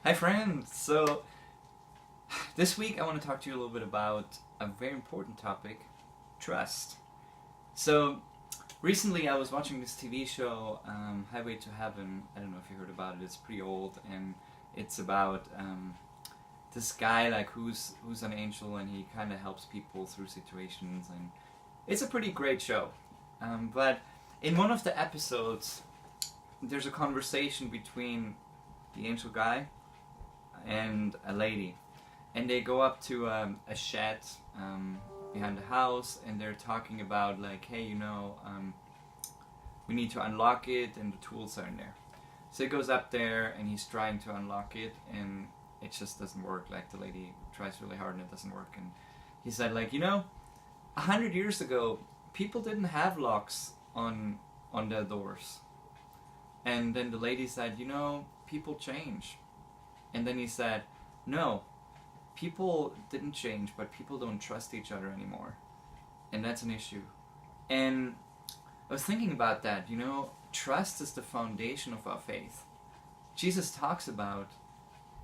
Hi friends! So, this week I want to talk to you a little bit about a very important topic, trust. So, recently I was watching this TV show, Highway to Heaven. I don't know if you heard about it, it's pretty old, and it's about this guy who's an angel, and he kind of helps people through situations, and it's a pretty great show. But in one of the episodes, there's a conversation between the angel guy and a lady, and they go up to a shed behind the house, and they're talking about like, hey, we need to unlock it, and the tools are in there. So he goes up there and he's trying to unlock it, and it just doesn't work. Like, the lady tries really hard and it doesn't work. And he said, like, 100 years ago, people didn't have locks on their doors. And then the lady said, people change. And then he said, no, people didn't change, but people don't trust each other anymore. And that's an issue. And I was thinking about that, trust is the foundation of our faith. Jesus talks about,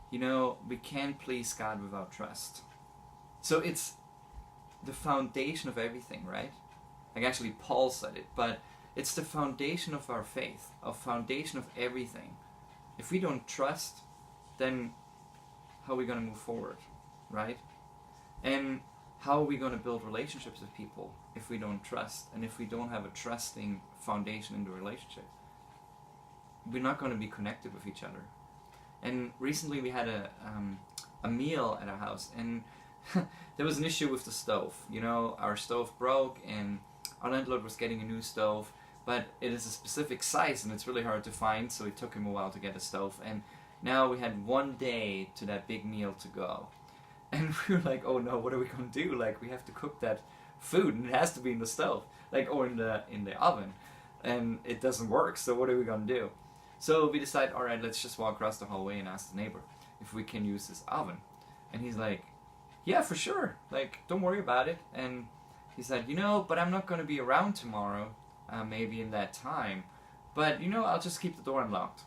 we can't please God without trust. So it's the foundation of everything, right? Like, actually Paul said it, but it's the foundation of our faith, a foundation of everything. If we don't trust, then how are we going to move forward, right? And how are we going to build relationships with people if we don't trust, and if we don't have a trusting foundation in the relationship? We're not going to be connected with each other. And recently we had a meal at our house, and there was an issue with the stove. Our stove broke, and our landlord was getting a new stove, but it is a specific size and it's really hard to find, so it took him a while to get a stove. And now we had one day to that big meal to go. And we were like, oh no, what are we going to do? Like, we have to cook that food, and it has to be in the stove, like, or in the oven. And it doesn't work, so what are we going to do? So we decided, alright, let's just walk across the hallway and ask the neighbor if we can use this oven. And he's like, yeah, for sure. Like, don't worry about it. And he said, but I'm not going to be around tomorrow, maybe in that time. But, I'll just keep the door unlocked.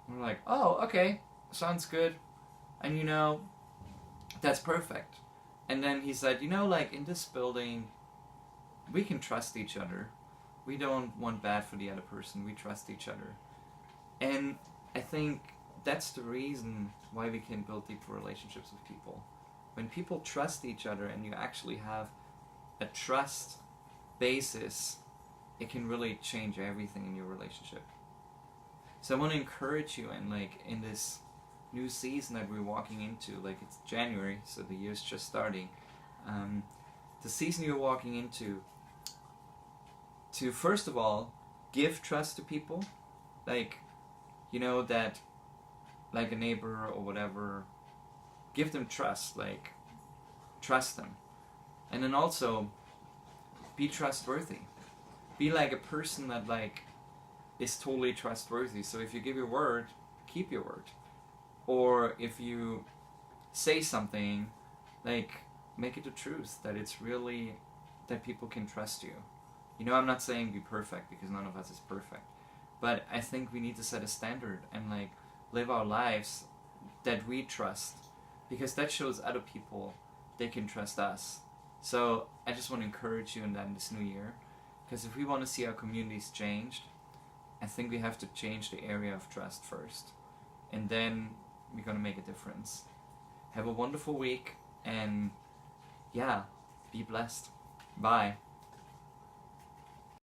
And we're like, oh, okay, sounds good. And that's perfect. And then he said, like, in this building, we can trust each other. We don't want bad for the other person. We trust each other. And I think that's the reason why we can build deeper relationships with people. When people trust each other and you actually have a trust basis, it can really change everything in your relationship. So I want to encourage you, and like, in this new season that we're walking into, like, it's January, so the year's just starting, the season you're walking into, to first of all give trust to people, like, that, like a neighbor or whatever, give them trust, like, trust them. And then also be trustworthy. Be like a person that, like, is totally trustworthy. So if you give your word, keep your word. Or if you say something, like, make it the truth, that it's really, that people can trust you. I'm not saying be perfect, because none of us is perfect. But I think we need to set a standard and, like, live our lives that we trust, because that shows other people they can trust us. So I just want to encourage you in that in this new year, because if we want to see our communities changed, I think we have to change the area of trust first, and then we're going to make a difference. Have a wonderful week, and yeah, be blessed. Bye.